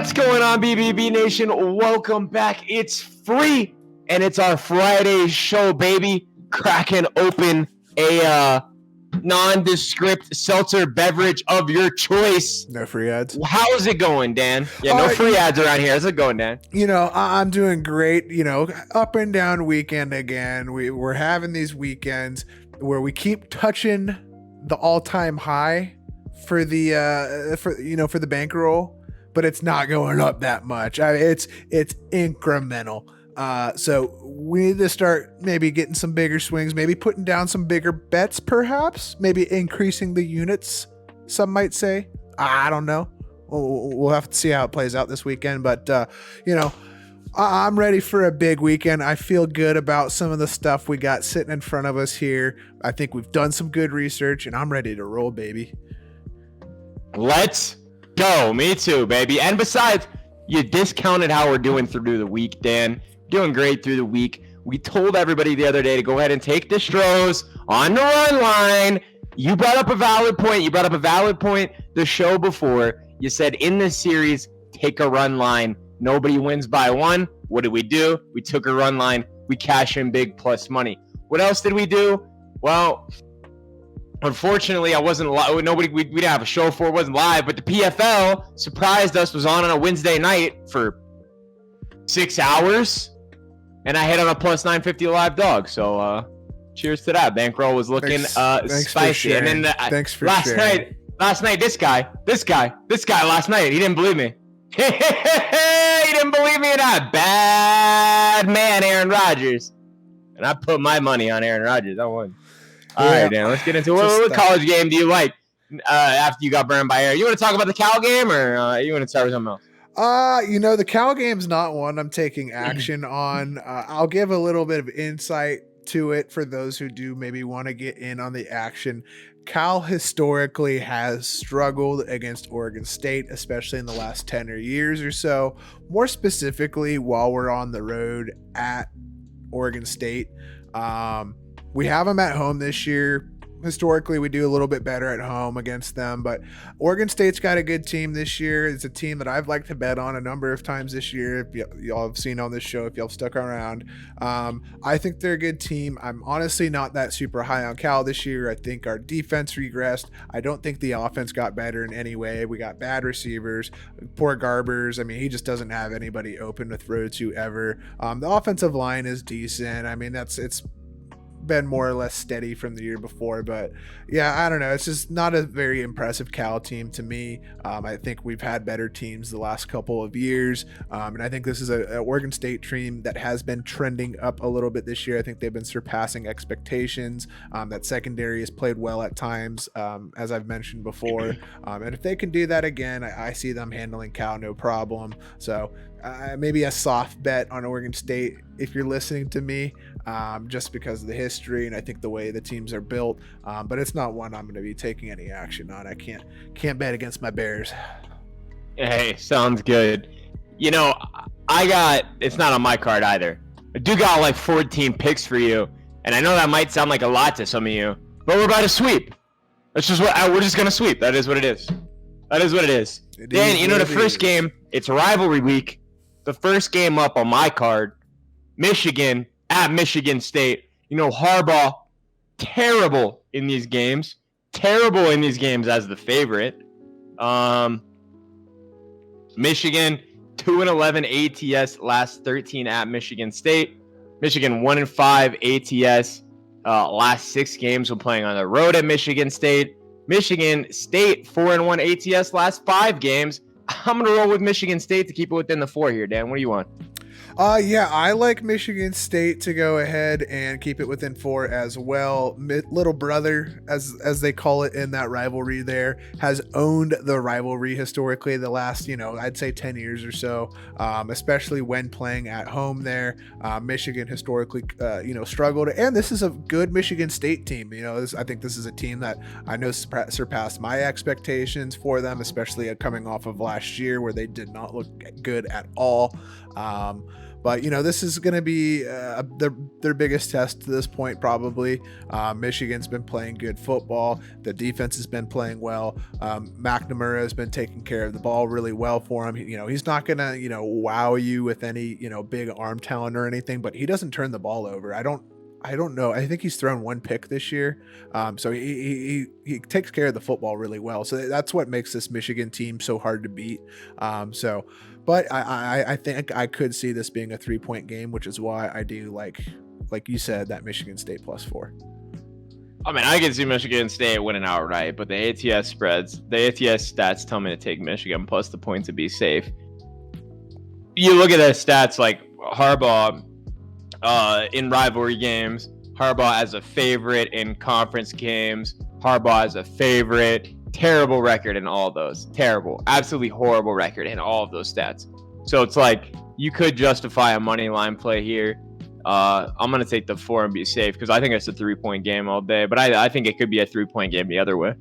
What's going on, BBB Nation? Welcome back. It's free, and it's our Friday show, baby. Cracking open a nondescript seltzer beverage of your choice. No free ads. How's it going, Dan? Yeah, no free ads around here. How's it going, Dan? You know, I'm doing great. You know, up and down weekend again. We're having these weekends where we keep touching the all-time high for the bankroll, but it's not going up that much. It's incremental. So we need to start maybe getting some bigger swings, maybe putting down some bigger bets, perhaps, maybe increasing the units, some might say. I don't know. We'll have to see how it plays out this weekend. But, I'm ready for a big weekend. I feel good about some of the stuff we got sitting in front of us here. I think we've done some good research, and I'm ready to roll, baby. Let's go. Me too, baby. And besides, you discounted how we're doing through the week, Dan. Doing great through the week. We told everybody the other day to go ahead and take the Stros on the run line. You brought up a valid point. The show before, you said in this series, take a run line. Nobody wins by one. What did we do? We took a run line. We cash in big plus money. What else did we do? Well, unfortunately, I wasn't live. We didn't have a show for it. Wasn't live, but the PFL surprised us. Was on a Wednesday night for 6 hours, and I hit on a plus 950 live dog. So, cheers to that. Bankroll was looking spicy. And then thanks for last night, this guy last night, he didn't believe me. He didn't believe me in that bad man, Aaron Rodgers, and I put my money on Aaron Rodgers. I won. All right, Dan, let's get into it. What college game do you like after you got burned by Aaron? You want to talk about the Cal game, or you want to start with something else? The Cal game's not one I'm taking action on. I'll give a little bit of insight to it for those who do maybe want to get in on the action. Cal historically has struggled against Oregon State, especially in the last 10 years or so. More specifically, while we're on the road at Oregon State. We have them at home this year. Historically, we do a little bit better at home against them, but Oregon State's got a good team this year. It's a team that I've liked to bet on a number of times this year. If y'all have seen on this show, if y'all stuck around, I think they're a good team. I'm honestly not that super high on Cal this year. I think our defense regressed. I don't think the offense got better in any way. We got bad receivers. Poor Garbers. I mean, he just doesn't have anybody open to throw to ever. The offensive line is decent. I mean, it's been more or less steady from the year before, but yeah, I don't know. It's just not a very impressive Cal team to me. I think we've had better teams the last couple of years, and I think this is an Oregon State team that has been trending up a little bit this year. I think they've been surpassing expectations. That secondary has played well at times, as I've mentioned before, and if they can do that again, I see them handling Cal no problem. So maybe a soft bet on Oregon State if you're listening to me, just because of the history and I think the way the teams are built, but it's not one I'm going to be taking any action on. I can't bet against my Bears. Hey, sounds good. You know, it's not on my card either. I do got like 14 picks for you, and I know that might sound like a lot to some of you, but we're about to sweep. That's just we're just going to sweep. That is what it is. Dan, the first game, it's rivalry week. The first game up on my card, Michigan at Michigan State. You know, Harbaugh, terrible in these games as the favorite. Michigan 2-11 ATS last 13 at Michigan State. Michigan 1-5 ATS last 6 games when playing on the road at Michigan State. Michigan State 4-1 ATS last 5 games. I'm going to roll with Michigan State to keep it within the 4 here, Dan. What do you want? Yeah, I like Michigan State to go ahead and keep it within 4 as well. Little brother, as they call it in that rivalry there, has owned the rivalry historically the last, I'd say 10 years or so, especially when playing at home there. Michigan historically, struggled, and this is a good Michigan State team. I think this is a team that I know surpassed my expectations for them, especially coming off of last year where they did not look good at all. But this is going to be their biggest test to this point, probably. Michigan's been playing good football. The defense has been playing well. McNamara has been taking care of the ball really well for him. He's not going to wow you with any big arm talent or anything, but he doesn't turn the ball over. I don't know. I think he's thrown one pick this year. So he takes care of the football really well. So that's what makes this Michigan team so hard to beat. But I think I could see this being a 3-point game, which is why I do like you said, that Michigan State +4. I mean, I can see Michigan State winning outright, but the ATS stats tell me to take Michigan plus the points to be safe. You look at the stats like Harbaugh in rivalry games, Harbaugh as a favorite in conference games, Harbaugh as a favorite. Terrible record in all of those. Terrible. Absolutely horrible record in all of those stats. So it's like you could justify a money line play here. I'm going to take the 4 and be safe because I think it's a 3-point game all day. But I think it could be a 3-point game the other way.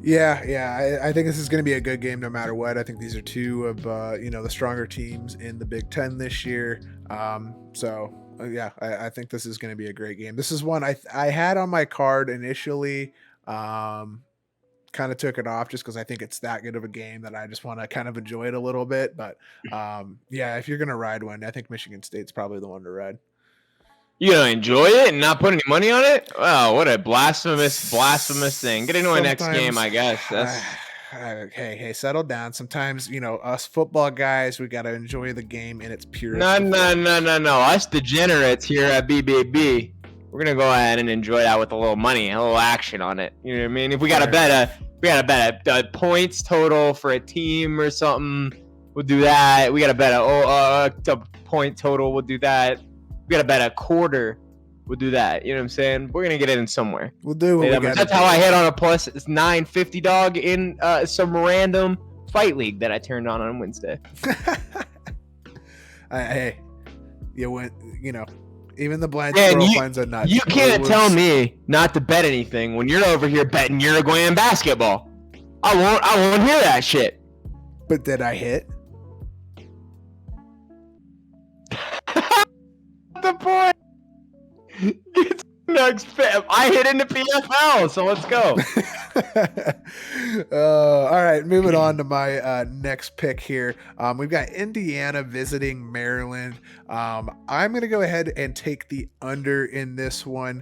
Yeah. I think this is going to be a good game no matter what. I think these are two of the stronger teams in the Big Ten this year. I think this is going to be a great game. This is one I had on my card initially. Kind of took it off just because I think it's that good of a game that I just want to kind of enjoy it a little bit. But if you're going to ride one, I think Michigan State's probably the one to ride. You gonna enjoy it and not put any money on it? Wow, what a blasphemous thing. Get into a next game, I guess. Hey, settle down. Sometimes, us football guys, we got to enjoy the game in its purest. No. Us degenerates here at BBB, we're gonna go ahead and enjoy that with a little money, a little action on it. You know what I mean? If we gotta bet a points total for a team or something, we'll do that. We gotta bet a point total, we'll do that. We gotta bet a quarter, we'll do that. You know what I'm saying? We're gonna get it in somewhere. We'll do what we gotta That's how I hit on a plus 950 dog in some random fight league that I turned on Wednesday. Hey, you went, even the blind squirrel finds a nut. You can't tell me not to bet anything when you're over here betting Uruguayan basketball. I won't hear that shit. But did I hit? The point. I hit into PFL, so let's go. All right, moving on to my next pick here. We've got Indiana visiting Maryland. I'm going to go ahead and take the under in this one.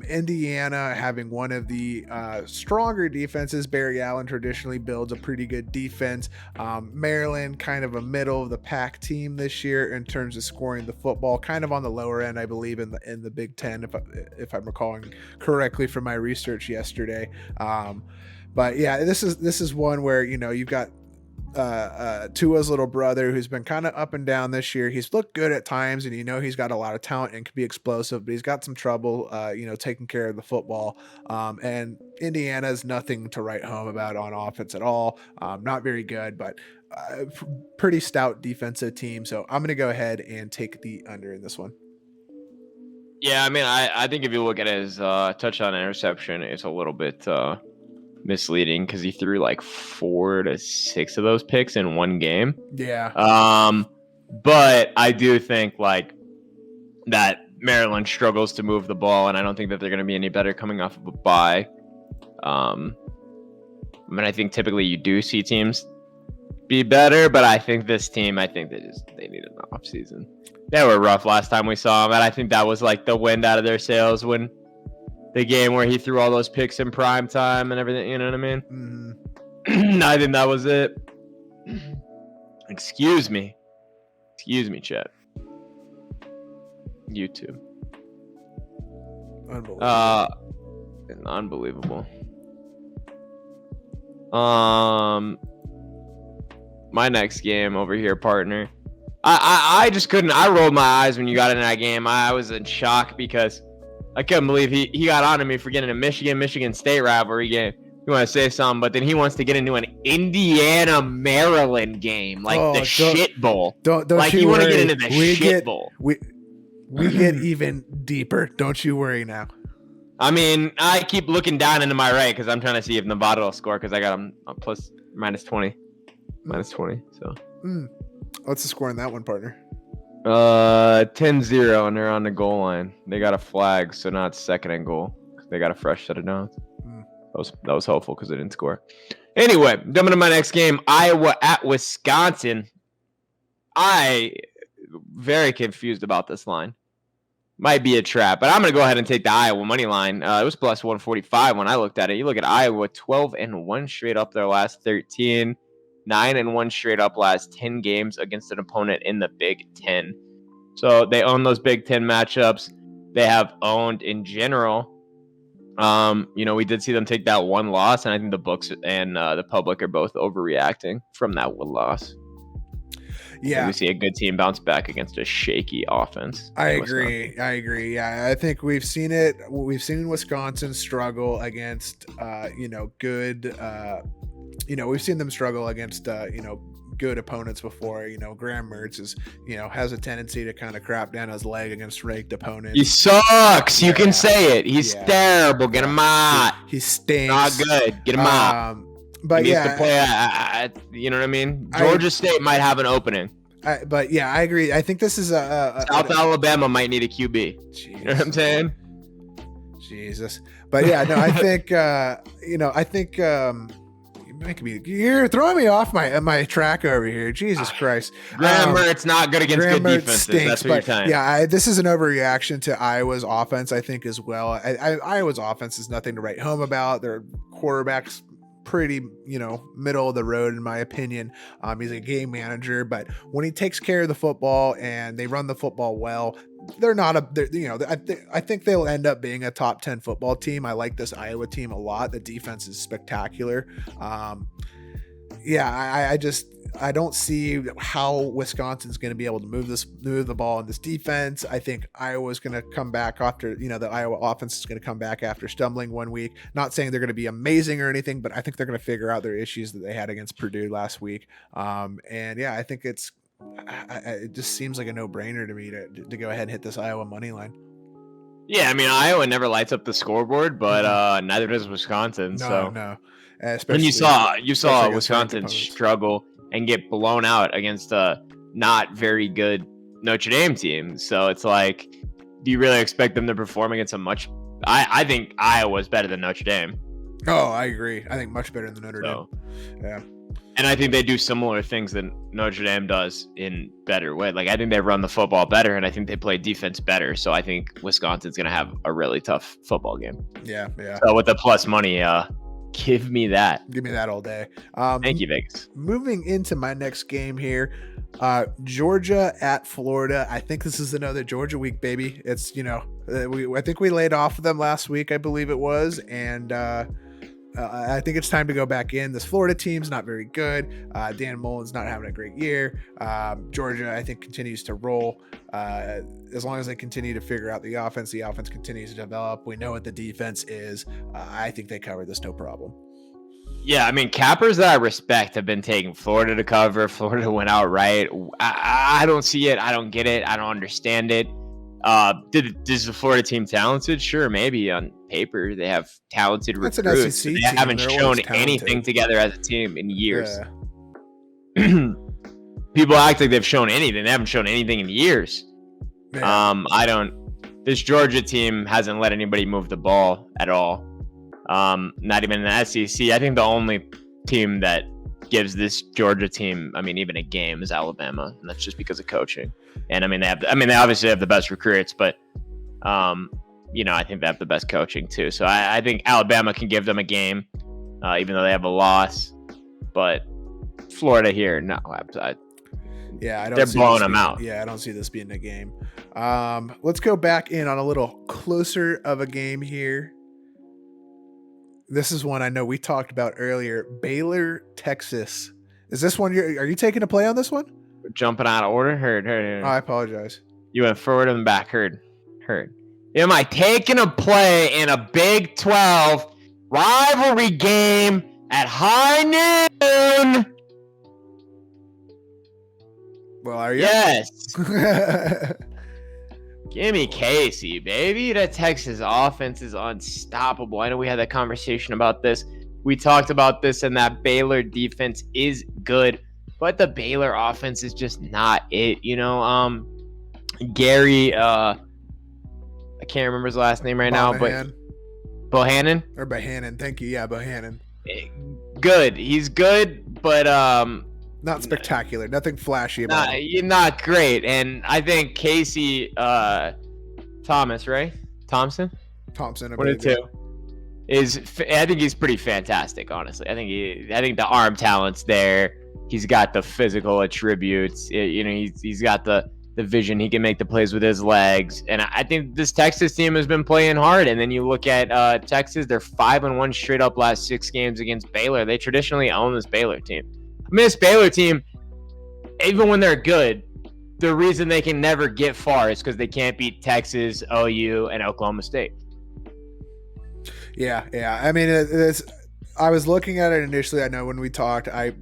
Indiana having one of the stronger defenses. Barry Allen traditionally builds a pretty good defense. Maryland kind of a middle of the pack team this year in terms of scoring the football, kind of on the lower end, I believe, in the Big Ten, if I'm recalling correctly from my research yesterday. But yeah, this is one where you've got Tua's little brother who's been kind of up and down this year. He's looked good at times, and he's got a lot of talent and can be explosive, but he's got some trouble taking care of the football. And Indiana's nothing to write home about on offense at all. Not very good, but pretty stout defensive team. So I'm going to go ahead and take the under in this one. Yeah, I mean, I think if you look at his touchdown interception, it's a little bit misleading because he threw like 4 to 6 of those picks in one game. Yeah. But I do think like that Maryland struggles to move the ball, and I don't think that they're going to be any better coming off of a bye. I mean, I think typically you do see teams be better, but I think this team, they need an off season. They were rough last time we saw them, and I think that was like the wind out of their sails when the game where he threw all those picks in prime time and everything. You know what I mean? Mm-hmm. I think that was it. Excuse me, chat. YouTube. Unbelievable. My next game over here, partner. I just couldn't. I rolled my eyes when you got in that game. I was in shock because I couldn't believe he got on to me for getting a Michigan State rivalry game. You want to say something, but then he wants to get into an Indiana Maryland game, like the shit bowl. Don't like you want to worry. get into the shit bowl. We get even deeper. Don't you worry now. I mean, I keep looking down into my right because I'm trying to see if Nevada will score because I got them minus 20. So. What's the score on that one, partner? 10-0, and they're on the goal line. They got a flag, so now it's second and goal. They got a fresh set of downs. That was hopeful because they didn't score. Anyway, jumping to my next game, Iowa at Wisconsin. I very confused about this line. Might be a trap, but I'm going to go ahead and take the Iowa money line. It was plus 145 when I looked at it. You look at Iowa, 12-1 straight up their last 13, 9-1 straight up last 10 games against an opponent in the Big Ten. So they own those Big Ten matchups. They have owned in general. We did see them take that one loss, and I think the books and the public are both overreacting from that one loss. Yeah, we see a good team bounce back against a shaky offense. I agree. Yeah, I think we've seen it. We've seen Wisconsin struggle against, good. We've seen them struggle against, good opponents before. Graham Mertz has a tendency to kind of crap down his leg against ranked opponents. He sucks. You can say it. He's terrible. Get him out. He stinks. Not good. Get him out. But he needs to play. You know what I mean? Georgia State might have an opening. I agree. I think this is South Alabama might need a QB. Jesus. You know what I'm saying? Jesus. But yeah, no, I think you're throwing me off my track over here. Jesus Christ. Graham Mertz not good against good defenses. That's what you're saying. Yeah, this is an overreaction to Iowa's offense, I think, as well. Iowa's offense is nothing to write home about. Their quarterback's pretty, middle of the road, in my opinion. He's a game manager, but when he takes care of the football and they run the football well, I think they'll end up being a top 10 football team. I like this Iowa team a lot. The defense is spectacular. I don't see how Wisconsin's going to be able to move the ball in this defense. I think Iowa's going to come back after, the Iowa offense is going to come back after stumbling 1 week. Not saying they're going to be amazing or anything, but I think they're going to figure out their issues that they had against Purdue last week. I think it just seems like a no-brainer to me to go ahead and hit this Iowa money line. Yeah, I mean, Iowa never lights up the scoreboard, but neither does Wisconsin. No. And you saw Wisconsin struggle and get blown out against a not very good Notre Dame team. So it's like, do you really expect them to perform against a much? I think Iowa's better than Notre Dame. Oh, I agree. I think much better than Notre Dame. Yeah. And I think they do similar things than Notre Dame does in better way. Like, I think they run the football better, and I think they play defense better. So I think Wisconsin's going to have a really tough football game. Yeah. So with the plus money, give me that. Give me that all day. Thank you, Vegas. Moving into my next game here, Georgia at Florida. I think this is another Georgia week, baby. It's, I think we laid off of them last week, I believe it was. And I think it's time to go back in. This Florida team's not very good. Dan Mullen's not having a great year. Georgia, I think, continues to roll. As long as they continue to figure out the offense continues to develop. We know what the defense is. I think they cover this no problem. Yeah, I mean, cappers that I respect have been taking Florida to cover. Florida went out right. I don't see it. I don't get it. I don't understand it. Is the Florida team talented? Sure, maybe on paper they have talented recruits. They haven't shown anything together as a team in years. Yeah. People act like they've shown anything. They haven't shown anything in years. Yeah. This Georgia team hasn't let anybody move the ball at all. Not even in the SEC. I think the only team that gives this Georgia team, even a game, is Alabama, and that's just because of coaching. And they obviously have the best recruits, but I think they have the best coaching too. So I think Alabama can give them a game, even though they have a loss. But Florida here, no. They're blowing them out. Yeah, I don't see this being a game. Let's go back in on a little closer of a game here. This is one I know we talked about earlier. Baylor, Texas. Is this one are you taking a play on this one? We're jumping out of order. Heard. Oh, I apologize. You went forward and back. Heard. Am I taking a play in a Big 12 rivalry game at high noon? Well, are you? Yes. Give me Casey, baby. That Texas offense is unstoppable. I know we had that conversation about this. We talked about this, and that Baylor defense is good, but the Baylor offense is just not it. Gary, I can't remember his last name right now, but Bohannon or Bohannon. Thank you. Yeah, Bohannon. Good. He's good, but not spectacular. Nothing flashy about him. Not great. And I think Casey Thomas, right? Thompson, one of two. I think he's pretty fantastic, honestly. I think the arm talent's there. He's got the physical attributes. He's got the vision. He can make the plays with his legs. And I think this Texas team has been playing hard. And then you look at Texas, they're 5-1 straight up last 6 games against Baylor. They traditionally own this Baylor team. I mean, this Baylor team, even when they're good, the reason they can never get far is because they can't beat Texas, OU, and Oklahoma State. Yeah. I mean, I was looking at it initially. I know when we talked, the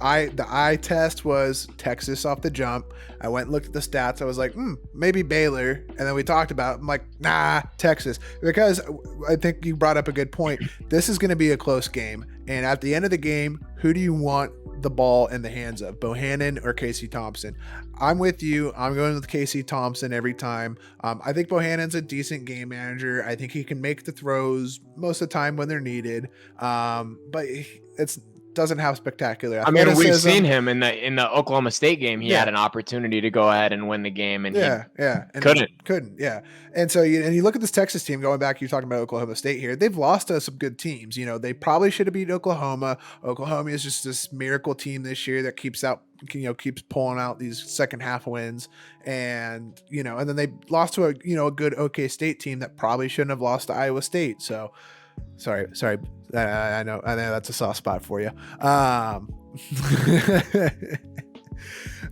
eye test was Texas off the jump. I went and looked at the stats. I was like, maybe Baylor. And then we talked about it. I'm like, nah, Texas. Because I think you brought up a good point. This is going to be a close game. And at the end of the game, who do you want the ball in the hands of, Bohannon or Casey Thompson? I'm with you. I'm going with Casey Thompson every time. I think Bohannon's a decent game manager. I think he can make the throws most of the time when they're needed. But it's doesn't have spectacular athleticism. I mean, we've seen him in the Oklahoma State game. He had an opportunity to go ahead and win the game, and and couldn't. Yeah, and so you look at this Texas team. Going back, you're talking about Oklahoma State here. They've lost to some good teams. They probably should have beat Oklahoma. Oklahoma is just this miracle team this year that keeps pulling out these second half wins, and and then they lost to a good OK State team that probably shouldn't have lost to Iowa State. So. Sorry. I know that's a soft spot for you.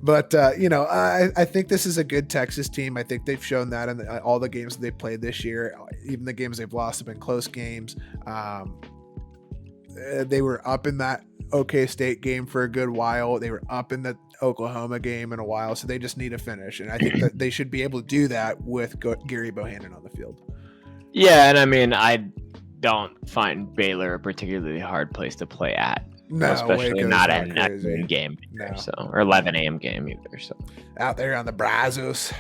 But I think this is a good Texas team. I think they've shown that in all the games that they've played this year. Even the games they've lost have been close games. They were up in that OK State game for a good while. They were up in the Oklahoma game in a while, so they just need a finish. And I think that they should be able to do that with Gary Bohannon on the field. Yeah, and I mean, I don't find Baylor a particularly hard place to play at. No, especially not at an noon game either, or 11 a.m. game either. So out there on the Brazos.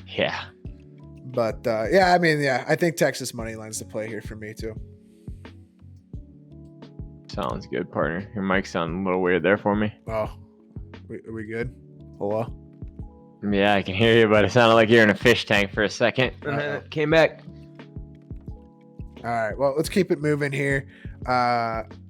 Yeah. But I think Texas money line's the play here for me too. Sounds good, partner. Your mic sounded a little weird there for me. Oh, are we good? Hello? Yeah, I can hear you, but it sounded like you're in a fish tank for a second. And then it came back. All right, well, let's keep it moving here.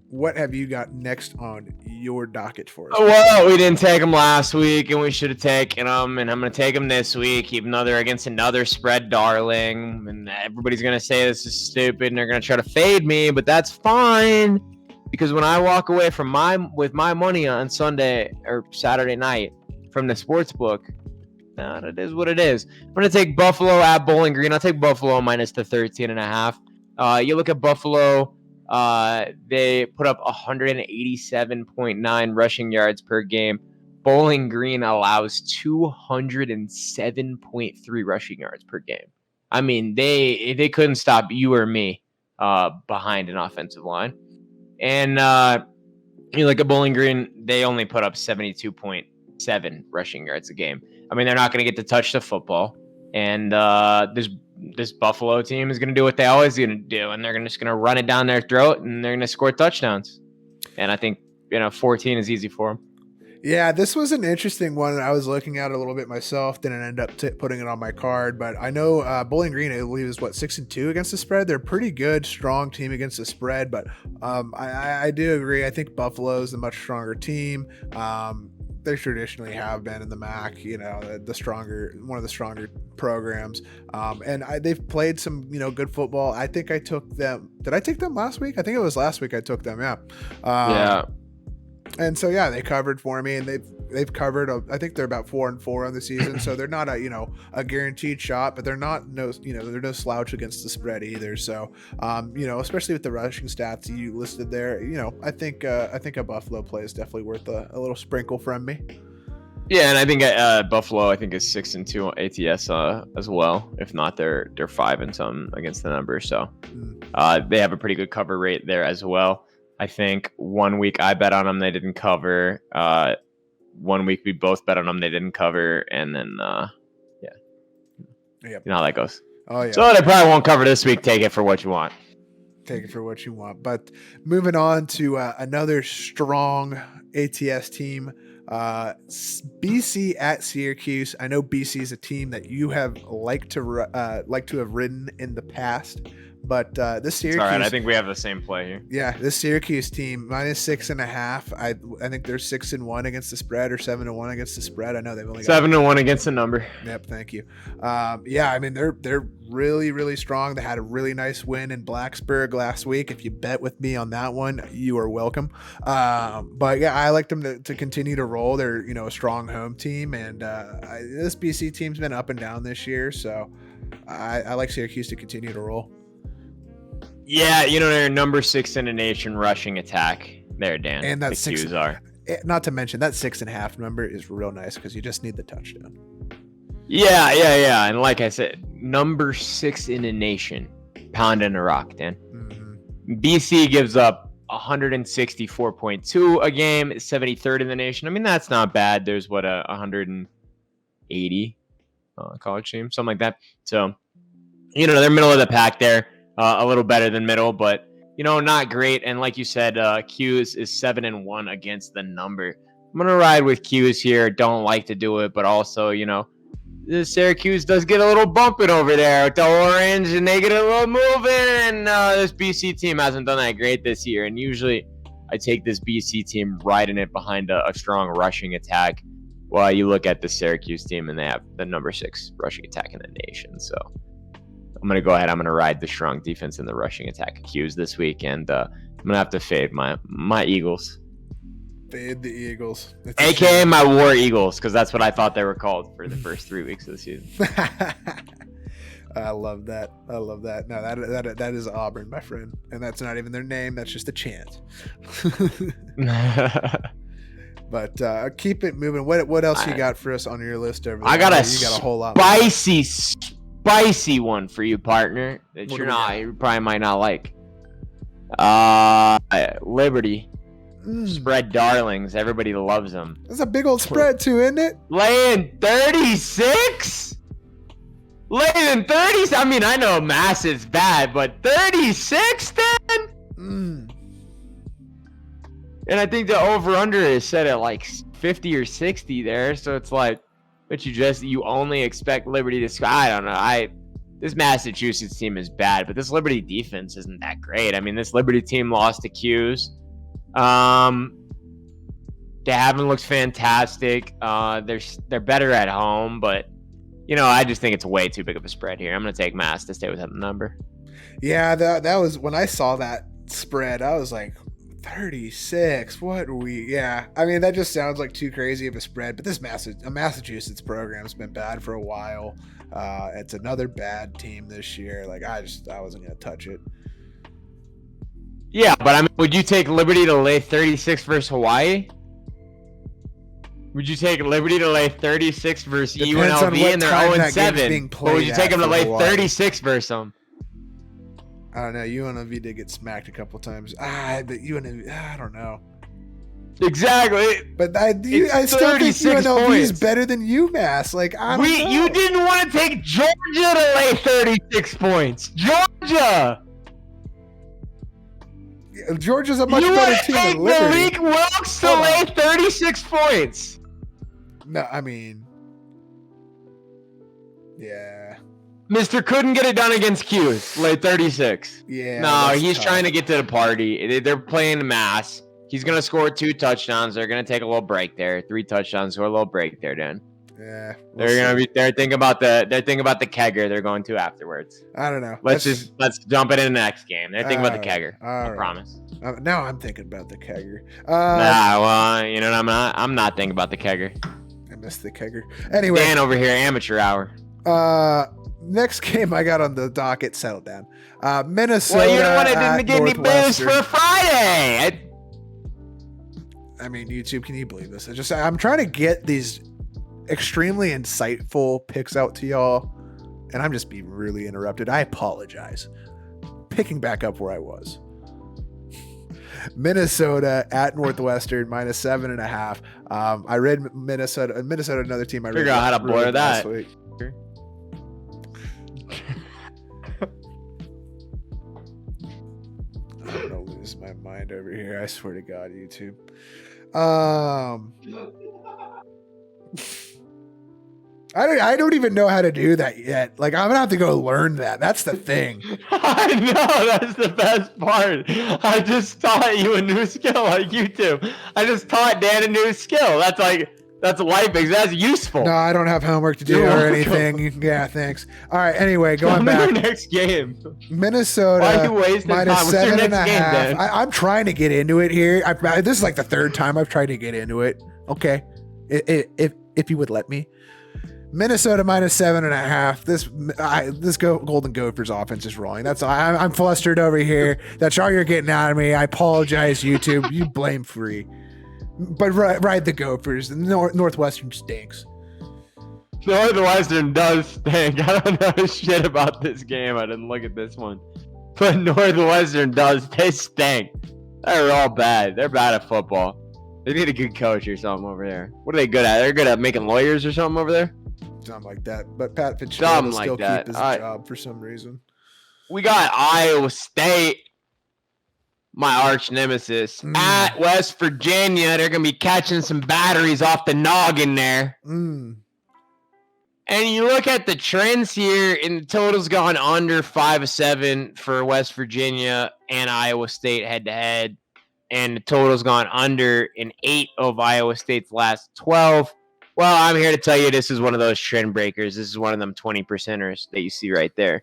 What have you got next on your docket for us? Well, we didn't take them last week, and we should have taken them, and I'm going to take them this week, even though they're against another spread darling, and everybody's going to say this is stupid, and they're going to try to fade me, but that's fine, because when I walk away with my money on Sunday or Saturday night from the sports book, it is what it is. I'm going to take Buffalo at Bowling Green. I'll take Buffalo minus the 13.5. You look at Buffalo, they put up 187.9 rushing yards per game. Bowling Green allows 207.3 rushing yards per game. I mean, they couldn't stop you or me behind an offensive line. And you look at Bowling Green, they only put up 72.7 rushing yards a game. I mean, they're not going to get to touch the football. And this Buffalo team is going to do what they always going to do, and they're just going to run it down their throat, and they're going to score touchdowns. And I think 14 is easy for them. Yeah, this was an interesting one. I was looking at it a little bit myself, didn't end up putting it on my card, but I know Bowling Green, I believe, is 6-2 against the spread. They're a pretty good, strong team against the spread, but I do agree. I think Buffalo is the much stronger team. They traditionally have been in the MAC, one of the stronger programs. And they've played some, good football. I think I took them. Did I take them last week? I think it was last week I took them. Yeah. Yeah. And so, they covered for me, and they've covered. I think they're about 4-4 on the season. So they're not a guaranteed shot, but they're not they're no slouch against the spread either. So, especially with the rushing stats you listed there, I think a Buffalo play is definitely worth a little sprinkle from me. Yeah, and I think Buffalo, is 6-2 ATS as well. If not, they're 5-some against the numbers. So they have a pretty good cover rate there as well. I think 1 week I bet on them, they didn't cover. 1 week we both bet on them, they didn't cover, and then Yep. you know how that goes. Oh yeah. So they probably won't cover this week. Take it for what you want. Take it for what you want. But moving on to another strong ATS team, BC at Syracuse. I know BC is a team that you have liked to have ridden in the past, but this Syracuse. All right, I think we have the same play here. Yeah, this Syracuse team -6.5. I think they're 6-1 against the spread, or 7-1 against the spread. I know they've only got 7-1 against the number. Yep, thank you. Yeah, I mean they're really, really strong. They had a really nice win in Blacksburg last week. If you bet with me on that one, you are welcome. But yeah, I like them to continue to roll. They're a strong home team, and this BC team's been up and down this year, so I like Syracuse to continue to roll. Yeah, they're number 6 in the nation rushing attack there, Dan. And that the Qs are. Not to mention that 6.5 number is real nice because you just need the touchdown. Yeah. And like I said, number 6 in the nation, pounding a rock, Dan. Mm-hmm. BC gives up 164.2 a game, 73rd in the nation. I mean, that's not bad. There's 180 college team, something like that. So, they're middle of the pack there. A little better than middle, but not great. And like you said, Q's is 7-1 against the number. I'm gonna ride with Q's here. Don't like to do it, but also the Syracuse does get a little bumping over there with the orange, and they get a little moving. And this BC team hasn't done that great this year. And usually, I take this BC team riding it behind a strong rushing attack. While you look at the Syracuse team, and they have the number 6 rushing attack in the nation. So I'm going to go ahead. I'm going to ride the strong defense in the rushing attack Qs this week, and I'm going to have to fade my Eagles. Fade the Eagles. AKA my War Eagles, because that's what I thought they were called for the first 3 weeks of the season. I love that. No, that is Auburn, my friend. And that's not even their name. That's just a chant. But keep it moving. What else you got for us on your list over there? I got you got a whole lot. Spicy one for you, partner. That you probably might not like. Liberty. Spread darlings. Everybody loves them. That's a big old spread too, isn't it? Laying 36? Laying 30s? I mean, I know massive's bad, but 36 then? And I think the over-under is set at like 50 or 60 there. So it's like, but you only expect Liberty to score. I don't know. This Massachusetts team is bad, but this Liberty defense isn't that great. I mean, this Liberty team lost to Q's. They haven't looked fantastic. They're better at home, but I just think it's way too big of a spread here. I'm going to take Mass to stay with that number. Yeah, that was when I saw that spread. I was like, 36. Yeah. I mean, that just sounds like too crazy of a spread. But this Massachusetts program's been bad for a while. It's another bad team this year. Like I wasn't gonna touch it. Yeah, but I mean, would you take Liberty to lay 36 versus Hawaii? Would you take Liberty to lay 36 versus UNLV and they're 0-7? Or would you take them to lay 36 versus them? I don't know. UNLV did get smacked a couple times. But UNLV, I don't know. Exactly. But I still think UNLV is better than UMass. Like, I don't know. You didn't want to take Georgia to lay 36 points. Georgia! Georgia's a much better team than Liberty. Malik Wilkes to lay 36 points. No, I mean, yeah. Mr. couldn't get it done against Q's. Lay 36. Yeah. No, he's trying to get to the party. They're playing Mass. He's going to score 2 touchdowns. They're going to take a little break there. 3 touchdowns, score a little break there, Dan. Yeah. They're thinking about the kegger they're going to afterwards. I don't know. Let's jump it in the next game. They're thinking about the kegger. I promise. Now I'm thinking about the kegger. I'm not thinking about the kegger. I missed the kegger. Anyway. Dan over here, amateur hour. Next game I got on the docket, settle down. Minnesota. Well, you're the one that didn't get any booze for Friday. I mean, YouTube, can you believe this? I'm trying to get these extremely insightful picks out to y'all, and I'm just being really interrupted. I apologize. Picking back up where I was. Minnesota at Northwestern -7.5. I read Minnesota, another team. I Figure out how to blur that. last week. I'm gonna lose my mind over here. I swear to God, YouTube. I don't even know how to do that yet. Like, I'm gonna have to go learn that. That's the thing. I know, that's the best part. I just taught you a new skill like YouTube. I just taught Dan a new skill. That's life. That's useful. No, I don't have homework to do You're or welcome. anything. Yeah, thanks. All right. Anyway, going Tell me back. your next game. Minnesota Why are you wasting time? What's your -7.5. next game, Dan? I'm trying to get into it here. This is like the third time I've tried to get into it. Okay, if you would let me. Minnesota -7.5. This Golden Gophers offense is rolling. That's all. I'm flustered over here. That's all you're getting out of me. I apologize, YouTube. You blame free. But ride the Gophers. Northwestern stinks. Northwestern does stink. I don't know shit about this game. I didn't look at this one. But Northwestern does. They stink. They're all bad. They're bad at football. They need a good coach or something over there. What are they good at? They're good at making lawyers or something over there? Something like that. But Pat Fitzgerald will still keep his job for some reason. We got Iowa State, my arch nemesis, at West Virginia. They're going to be catching some batteries off the noggin there. And you look at the trends here, and the total's gone under 5-7 for West Virginia and Iowa State head-to-head. And the total's gone under in 8 of Iowa State's last 12. Well, I'm here to tell you this is one of those trend breakers. This is one of them 20%ers that you see right there.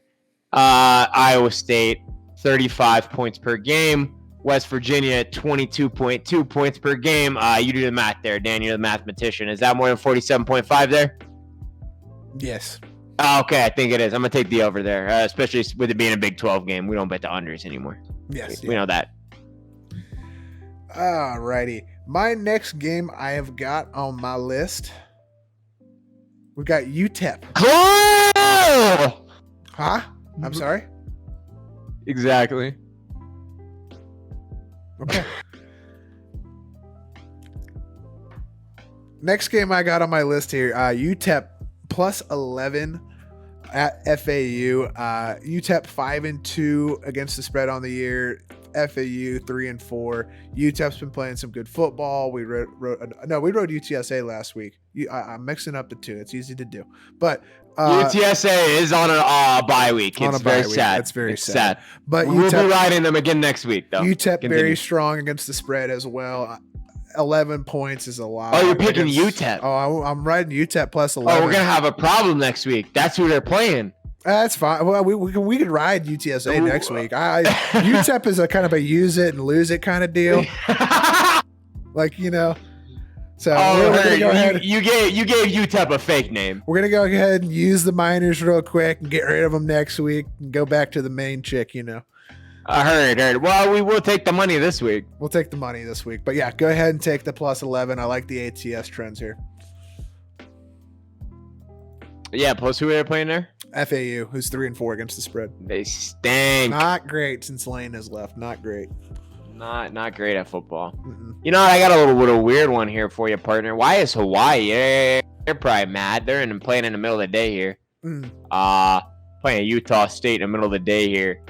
Iowa State, 35 points per game. West Virginia, 22.2 points per game. You do the math there, Dan. You're the mathematician. Is that more than 47.5 there? Yes. Okay, I think it is. I'm going to take the over there, especially with it being a Big 12 game. We don't bet the unders anymore. Yes. We know that. Alrighty. My next game I have got on my list. We got Utep. Oh! Huh? I'm sorry? Exactly. Okay. Next game I got on my list here, Utep +11 at FAU. Utep 5-2 against the spread on the year. FAU 3-4. Utep's been playing some good football. We rode UTSA last week. I'm mixing up the two. It's easy to do, but UTSA is on a bye week. It's very sad. It's very sad. But we'll be riding them again next week, though. Utep very strong against the spread as well. 11 points is a lot. Oh, you're picking Utep. Oh, I'm riding Utep +11. Oh, we're gonna have a problem next week. That's who they're playing. That's fine. Well, we could ride UTSA next week. UTEP is a kind of a use it and lose it kind of deal. Like, you know. So we're gonna go ahead. You gave UTEP a fake name. We're gonna go ahead and use the minors real quick and get rid of them next week and go back to the main chick, you know. I heard. Well, we will take the money this week. We'll take the money this week. But yeah, go ahead and take the +11. I like the ATS trends here. Yeah, plus who are they playing there? FAU, who's 3-4 against the spread. They stink. Not great since Lane has left. Not great. Not great at football. You know what? I got a little weird one here for you, partner. Why is Hawaii? They're probably mad. They're playing in the middle of the day here. Playing Utah State in the middle of the day here.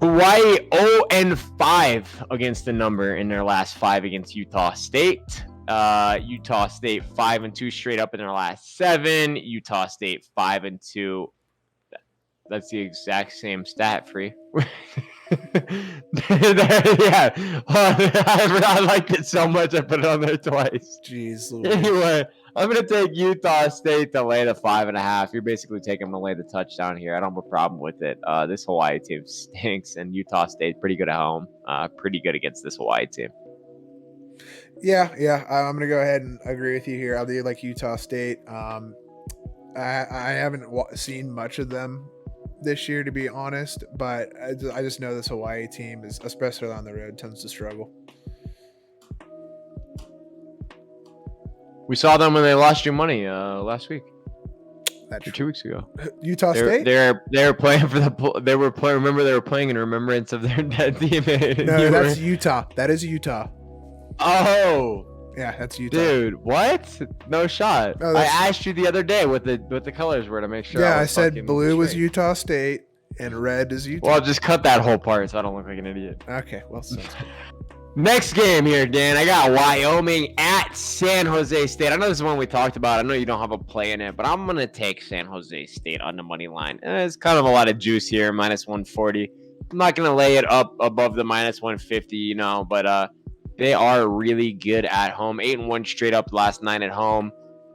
Hawaii 0-5 against the number in their last 5 against Utah State. Utah State 5-2 straight up in their last 7. Utah State 5-2. That's the exact same stat, Free. Yeah. I liked it so much I put it on there twice. Jeez. Anyway, I'm going to take Utah State to lay the 5.5. You're basically taking them to lay the touchdown here. I don't have a problem with it. This Hawaii team stinks, and Utah State pretty good at home. Pretty good against this Hawaii team. Yeah. I'm going to go ahead and agree with you here. I'll do like Utah State. I haven't seen much of them this year, to be honest, but I just know this Hawaii team is, especially on the road, tends to struggle. We saw them when they lost you money last week. 2 weeks ago. Utah State? They're playing for remember they were playing in remembrance of their dead teammate. No, that's Utah. That is Utah. Oh. Yeah, that's Utah. Dude, what? No shot. No, I asked you the other day what the colors were to make sure. Yeah, I said blue was Utah State and red is Utah. Well, I'll just cut that whole part so I don't look like an idiot. Okay, well, next game here, Dan. I got Wyoming at San Jose State. I know this is one we talked about. I know you don't have a play in it, but I'm going to take San Jose State on the money line. It's kind of a lot of juice here, minus 140. I'm not going to lay it up above the minus 150, but they are really good at home. 8-1 straight up last 9 at home.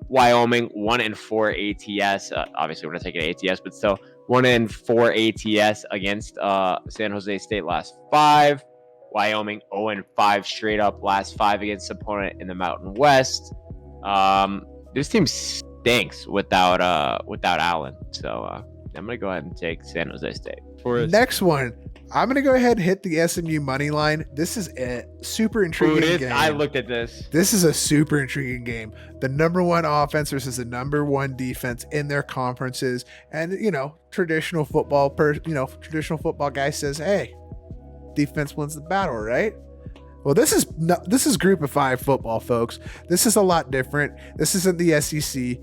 Wyoming 1-4 ATS. Obviously, we're going to take an ATS, but still 1-4 ATS against San Jose State last 5. Wyoming 0-5 straight up last 5 against opponent in the Mountain West. This team stinks without Allen. So I'm gonna go ahead and take San Jose State. Next one, I'm gonna go ahead and hit the SMU money line. This is a super intriguing game. I looked at this. This is a super intriguing game. The number 1 offense versus the number 1 defense in their conferences, and traditional football guy says, hey, defense wins the battle, right? Well, this is group of 5 football, folks. This is a lot different. This isn't the SEC.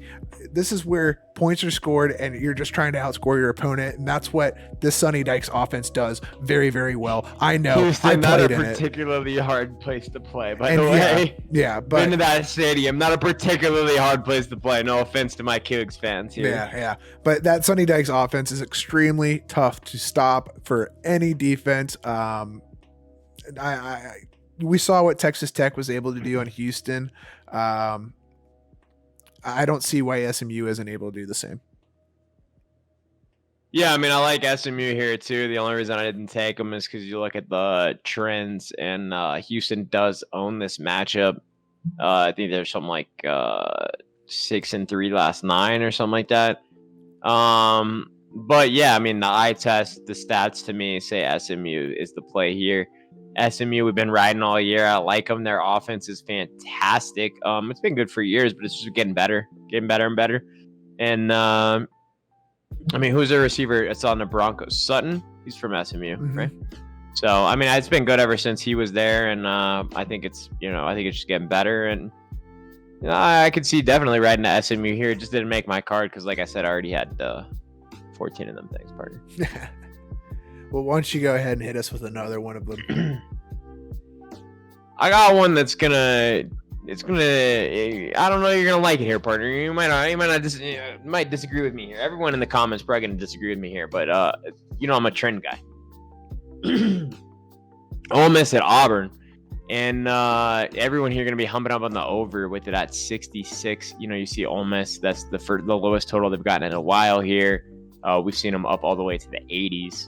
This is where points are scored and you're just trying to outscore your opponent, and that's what this Sonny Dykes offense does very, very well. I know. Houston, not a particularly hard place to play, by the way. Yeah, but been to that stadium, not a particularly hard place to play. No offense to my Cougs fans here. Yeah. But that Sonny Dykes offense is extremely tough to stop for any defense. We saw what Texas Tech was able to do in Houston. I don't see why SMU isn't able to do the same. Yeah, I mean, I like SMU here too. The only reason I didn't take them is because you look at the trends, and Houston does own this matchup. I think there's something like 6-3 last 9 or something like that. But yeah, I mean, the eye test, the stats to me say SMU is the play here. SMU, we've been riding all year. I like them. Their offense is fantastic. It's been good for years, but it's just getting better and better. And I mean, who's their receiver? It's on the Broncos. Sutton. He's from SMU, right? So I mean, it's been good ever since he was there, and I think it's just getting better. And I could see definitely riding to SMU here. It just didn't make my card because, like I said, I already had 14 of them things, partner. Well, why don't you go ahead and hit us with another one of them? I got one that's I don't know, you're gonna like it here, partner. You might not might disagree with me here. Everyone in the comments probably gonna disagree with me here, but I'm a trend guy. Ole Miss at Auburn, and everyone here gonna be humping up on the over with it at 66. You see Ole Miss, that's the lowest total they've gotten in a while here. We've seen them up all the way to the 80s.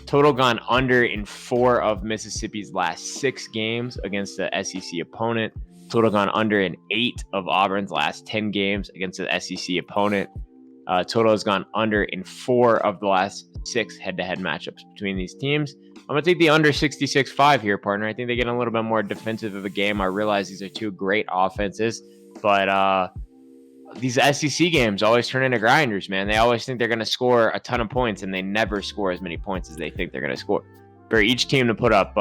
Total gone under in 4 of Mississippi's last 6 games against the SEC opponent. Total gone under in 8 of Auburn's last 10 games against the SEC opponent. Total has gone under in 4 of the last 6 head-to-head matchups between these teams. I'm going to take the under 66.5 here, partner. I think they get a little bit more defensive of a game. I realize these are 2 great offenses, but these SEC games always turn into grinders, man. They always think they're going to score a ton of points, and they never score as many points as they think they're going to score. For each team to put up,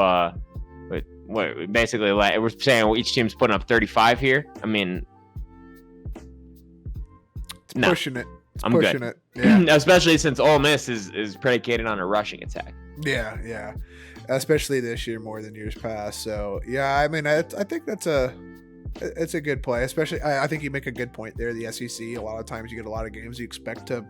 basically, like we're saying, each team's putting up 35 here. I mean, pushing it. I'm pushing good. It. Yeah. Especially since Ole Miss is predicated on a rushing attack. Yeah. Especially this year more than years past. So yeah, I mean, I think it's a good play, especially I think you make a good point there. The SEC, a lot of times you get a lot of games you expect to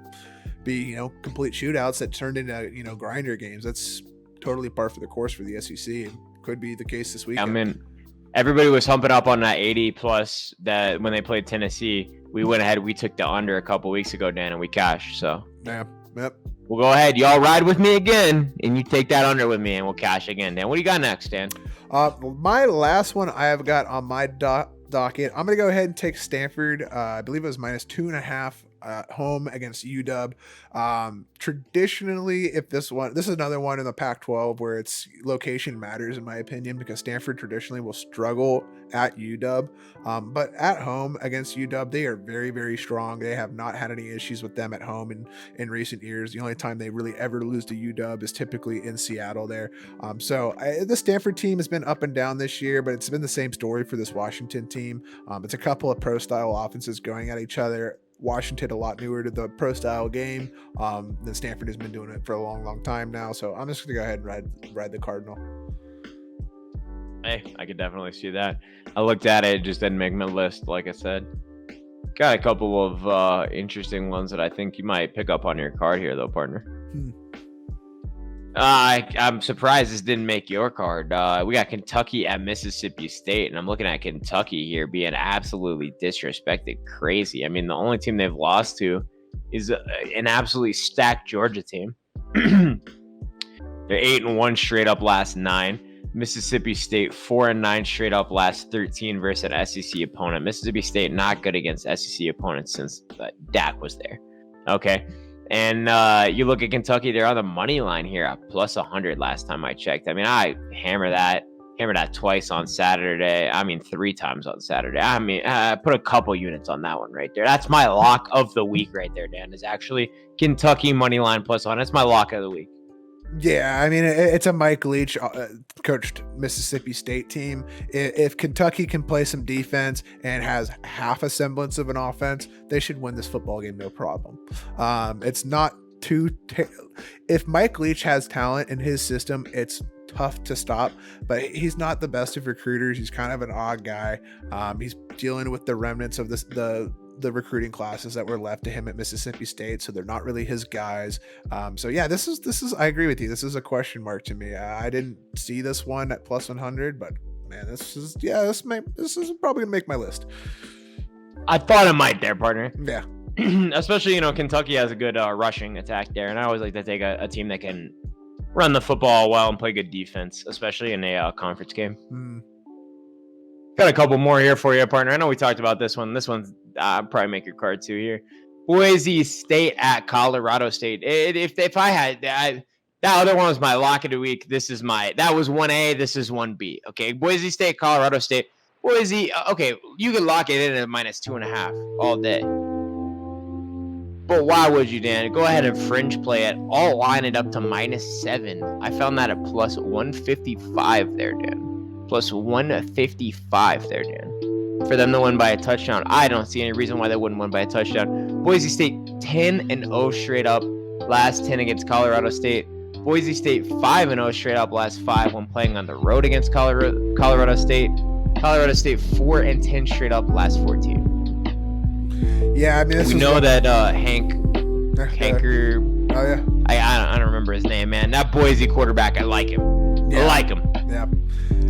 be, complete shootouts that turned into, grinder games. That's totally par for the course for the SEC, and could be the case this weekend. I mean, everybody was humping up on that 80 plus that when they played Tennessee. We went ahead, we took the under a couple weeks ago, Dan, and we cashed. So yeah, yep. We'll go ahead. Y'all ride with me again, and you take that under with me, and we'll cash again, Dan. What do you got next, Dan? My last one I have got on my docket. I'm going to go ahead and take Stanford. I believe it was minus 2.5 home against UW. Traditionally, if this is another one in the Pac-12 where it's location matters in my opinion, because Stanford traditionally will struggle at UW, but at home against UW, they are very, very strong. They have not had any issues with them at home in recent years. The only time they really ever lose to UW is typically in Seattle there. The Stanford team has been up and down this year, but it's been the same story for this Washington team. It's a couple of pro style offenses going at each other. Washington a lot newer to the pro style game than Stanford has been doing it for a long, long time now. So I'm just gonna go ahead and ride the Cardinal. Hey, I could definitely see that. I looked at it just didn't make my list, like I said. Got a couple of interesting ones that I think you might pick up on your card here, though, partner. I'm surprised this didn't make your card. We got Kentucky at Mississippi State, and I'm looking at Kentucky here being absolutely disrespected crazy. I mean, the only team they've lost to is an absolutely stacked Georgia team. They're 8-1 straight up last 9. Mississippi State 4-9 straight up last 13 versus an SEC opponent. Mississippi State not good against SEC opponents since Dak was there. Okay. And you look at Kentucky, they're on the money line here at plus 100 last time I checked. I mean, I hammered that twice on Saturday. I mean, 3 times on Saturday. I mean, I put a couple units on that one right there. That's my lock of the week right there, Dan, is actually Kentucky money line plus 1. That's my lock of the week. Yeah, I mean, it's a Mike Leach coached Mississippi State team. If Kentucky can play some defense and has half a semblance of an offense, they should win this football game, no problem. It's not too... if Mike Leach has talent in his system, it's tough to stop, but he's not the best of recruiters. He's kind of an odd guy. He's dealing with the remnants of the recruiting classes that were left to him at Mississippi State, so they're not really his guys. So yeah, this is I agree with you. This is a question mark to me. I didn't see this one at plus 100, but man, this is probably gonna make my list. I thought it might there, partner. Yeah. Especially, Kentucky has a good rushing attack there, and I always like to take a team that can run the football well and play good defense, especially in a conference game. Got a couple more here for you, partner. I know we talked about this one. This one's probably make your card too here. Boise State at Colorado State. If I had that other one was my lock of the week. That was 1A. This is 1B. Okay, Boise State, Colorado State. Boise. Okay, you can lock it in at -2.5 all day. But why would you, Dan? Go ahead and fringe play it. I'll line it up to -7. I found that at plus 155 there, Dan. Plus 155 there, Dan. For them to win by a touchdown, I don't see any reason why they wouldn't win by a touchdown. Boise State 10-0 straight up last 10 against Colorado State. Boise State 5-0 straight up last 5 when playing on the road against Colorado State. Colorado State 4-10 straight up last 14. Yeah, I mean, we know that Hanker. Oh yeah. I don't remember his name, man. That Boise quarterback, I like him. Yeah. I like him.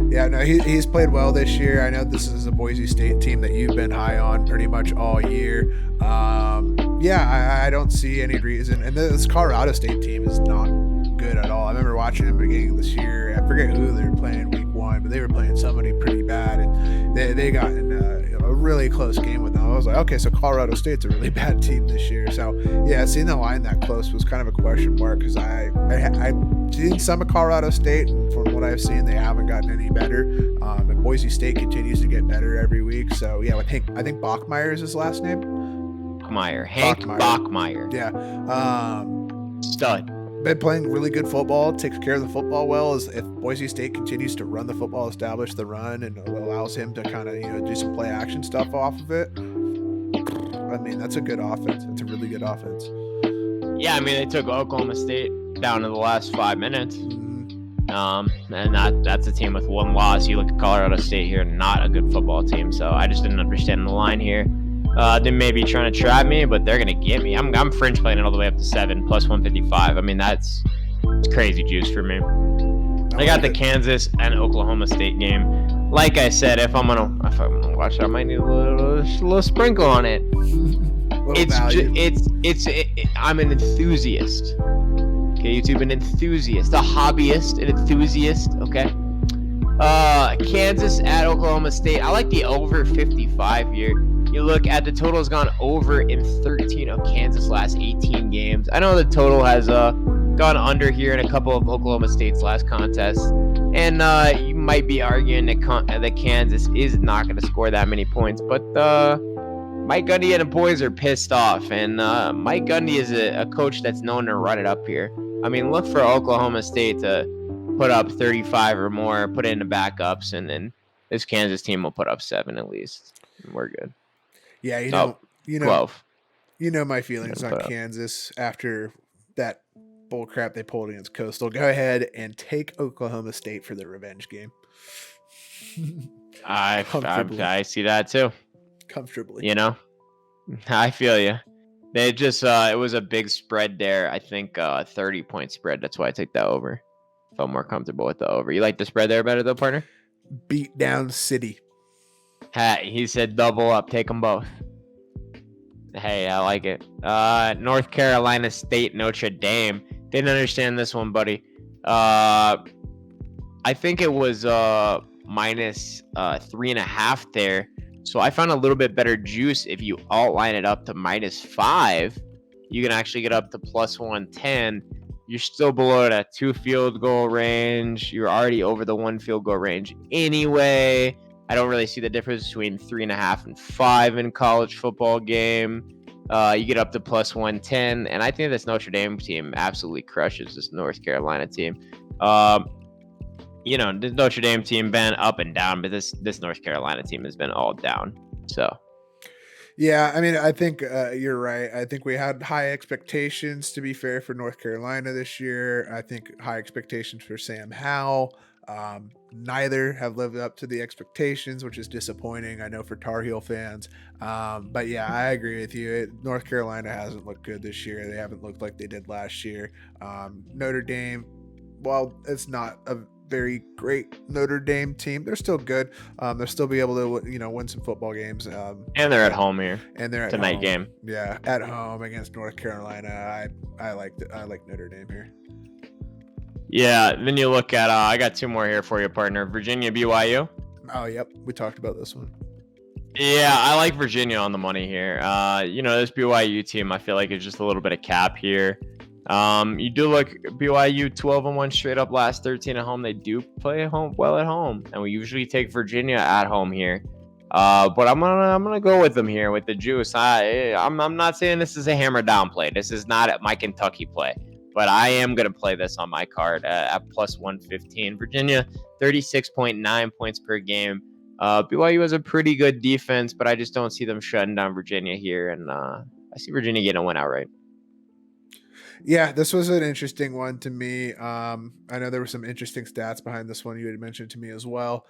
Yeah, no, he's played well this year. I know this is a Boise State team that you've been high on pretty much all year. I don't see any reason. And this Colorado State team is not good at all. I remember watching them at the beginning of this year. I forget who they were playing week 1, but they were playing somebody pretty bad, and they got in a really close game with them. I was like, okay, so Colorado State's a really bad team this year. So yeah, seeing the line that close was kind of a question mark, because I've seen some of Colorado State, and from what I've seen, they haven't gotten any better. And Boise State continues to get better every week. So yeah, with Hank, I think Bachmeier is his last name. Hank Bachmeier. Yeah. Stud. Been playing really good football, takes care of the football well. As if Boise State continues to run the football, establish the run, and allows him to kind of do some play action stuff off of it. I mean, that's a good offense. It's a really good offense. Yeah, I mean, they took Oklahoma State down to the last 5 minutes. And that's a team with 1 loss. You look at Colorado State here, not a good football team. So I just didn't understand the line here. They may be trying to trap me, but they're gonna get me. I'm fringe playing it all the way up to 7 plus 155. I mean, it's crazy juice for me. I got the Kansas and Oklahoma State game. Like I said, if I'm gonna watch it, I might need a little sprinkle on it. I'm an enthusiast. Okay, YouTube, an enthusiast, a hobbyist, an enthusiast. Okay. Kansas at Oklahoma State. I like the over 55 here. You look at the total has gone over in 13 of Kansas' last 18 games. I know the total has gone under here in a couple of Oklahoma State's last contests. And you might be arguing that Kansas is not going to score that many points. But Mike Gundy and the boys are pissed off. And Mike Gundy is a coach that's known to run it up here. I mean, look for Oklahoma State to put up 35 or more, put it in the backups, and then this Kansas team will put up 7 at least. We're good. Yeah, you know, 12. You know my feelings on Kansas after that bull crap they pulled against Coastal. Go ahead and take Oklahoma State for the revenge game. I see that too. Comfortably. You know, I feel you. They just it was a big spread there. I think 30-point spread. That's why I take that over. Felt more comfortable with the over. You like the spread there better though, partner? Beat down City. He said double up. Take them both. Hey, I like it. North Carolina State, Notre Dame. Didn't understand this one, buddy. I think it was minus 3.5 there. So I found a little bit better juice if you outline it up to minus 5. You can actually get up to plus 110. You're still below that 2 field goal range. You're already over the 1 field goal range anyway. I don't really see the difference between 3.5 and 5 in college football game. You get up to plus 110, and I think this Notre Dame team absolutely crushes this North Carolina team. You know, this Notre Dame team been up and down, but this North Carolina team has been all down. So, yeah, I mean, I think you're right. I think we had high expectations, to be fair, for North Carolina this year. I think high expectations for Sam Howell. Neither have lived up to the expectations, which is disappointing, I know, for Tar Heel fans. But yeah, I agree with you. North Carolina hasn't looked good this year. They haven't looked like they did last year. Notre Dame, well, it's not a very great Notre Dame team. They're still good. They'll still be able to, win some football games. And they're at home here. And they're at tonight home. Game. Yeah, at home against North Carolina. I like Notre Dame here. Yeah, then you look at I got 2 more here for you, partner. Virginia, BYU. Oh, yep. We talked about this one. Yeah, I like Virginia on the money here. This BYU team, I feel like it's just a little bit of cap here. You do look BYU 12-1 straight up last 13 at home. They do play at home well at home, and we usually take Virginia at home here. But I'm gonna go with them here with the juice. I'm not saying this is a hammer down play. This is not my Kentucky play. But I am going to play this on my card at plus 115. Virginia, 36.9 points per game. BYU has a pretty good defense, but I just don't see them shutting down Virginia here. And I see Virginia getting a win outright. Yeah, this was an interesting one to me. I know there were some interesting stats behind this one you had mentioned to me as well.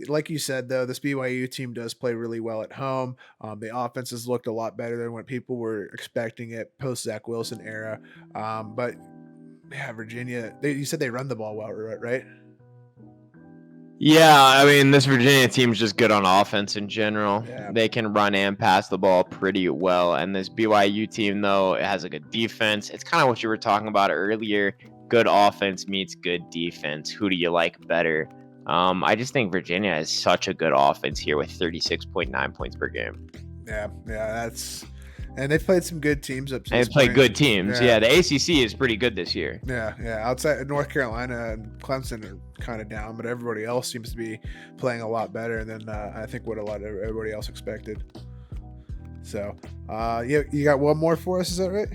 Like you said, though, this BYU team does play really well at home. The offense has looked a lot better than what people were expecting it post Zach Wilson era. But yeah, Virginia, you said they run the ball well, right? Yeah, I mean, this Virginia team is just good on offense in general. Yeah. They can run and pass the ball pretty well. And this BYU team, though, it has a good defense. It's kind of what you were talking about earlier. Good offense meets good defense. Who do you like better? I just think Virginia has such a good offense here with 36.9 points per game. Yeah, and they've played some good teams up to this They've played point. good teams. Yeah, the ACC is pretty good this year. Yeah. Outside North Carolina and Clemson are kind of down, but everybody else seems to be playing a lot better than I think what everybody else expected. So, you got one more for us? Is that right?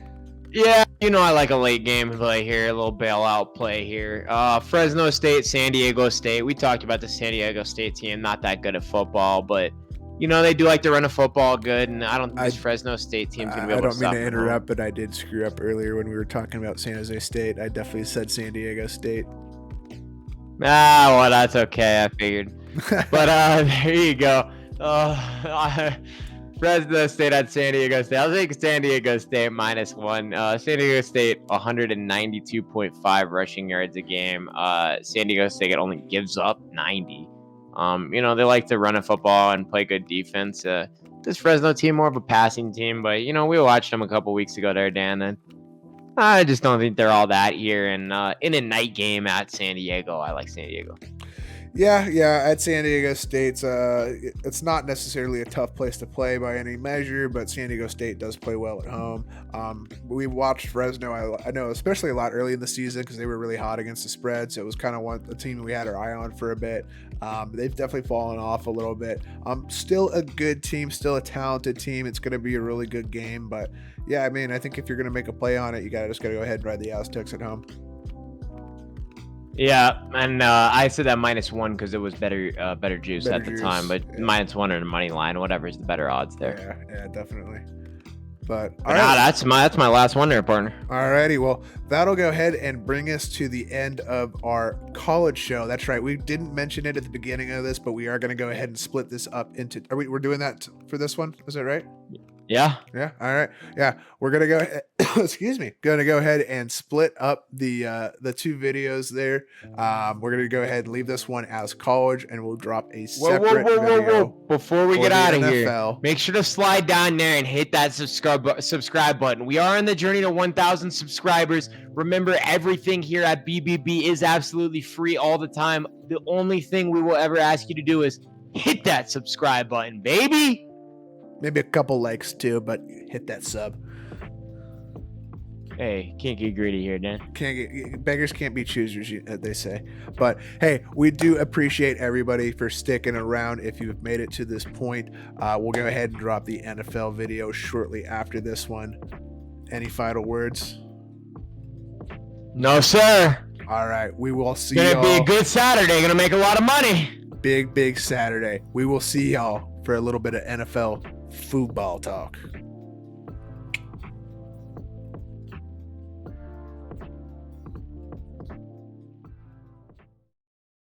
Yeah, I like a late game play here, a little bailout play here. Fresno State, San Diego State. We talked about the San Diego State team, not that good at football, but they do like to run a football good, and I don't think this Fresno State team's going to be able to stop. I don't mean to interrupt, but I did screw up earlier when we were talking about San Jose State. I definitely said San Diego State. Well, that's okay. I figured. But there you go. Fresno State at San Diego State. I'll take San Diego State -1. San Diego State 192.5 rushing yards a game. San Diego State only gives up 90. They like to run a football and play good defense. This Fresno team more of a passing team, but we watched them a couple weeks ago there, Dan, and I just don't think they're all that here. And in a night game at San Diego, I like San Diego. Yeah, at San Diego State, it's not necessarily a tough place to play by any measure, but San Diego State does play well at home. We watched Fresno, I know, especially a lot early in the season because they were really hot against the spread, so it was kind of a team we had our eye on for a bit. They've definitely fallen off a little bit. Still a good team, still a talented team. It's going to be a really good game, but yeah, I mean, I think if you're going to make a play on it, you just got to go ahead and ride the Aztecs at home. Yeah, and I said that -1 because it was better juice at the time, but yeah. -1 or the money line, whatever is the better odds there. Yeah, definitely. But that's my last one there, partner. Alrighty, well, that'll go ahead and bring us to the end of our college show. That's right, we didn't mention it at the beginning of this, but we are going to go ahead and split this up into. We're doing that for this one? Is that right? Yeah. All right. Yeah, we're gonna go ahead, excuse me, gonna go ahead and split up the two videos there. We're gonna go ahead and leave this one as college, and we'll drop a separate video. Before we get out of here, make sure to slide down there and hit that subscribe button. We are on the journey to 1,000 subscribers. Remember, everything here at BBB is absolutely free all the time. The only thing we will ever ask you to do is hit that subscribe button, baby. Maybe a couple likes too, but hit that sub. Hey, can't get greedy here, Dan. Beggars can't be choosers, they say. But hey, we do appreciate everybody for sticking around. If you've made it to this point, we'll go ahead and drop the NFL video shortly after this one. Any final words? No, sir. All right, we will see y'all. Gonna be a good Saturday. Gonna make a lot of money. Big Saturday. We will see y'all for a little bit of NFL football talk.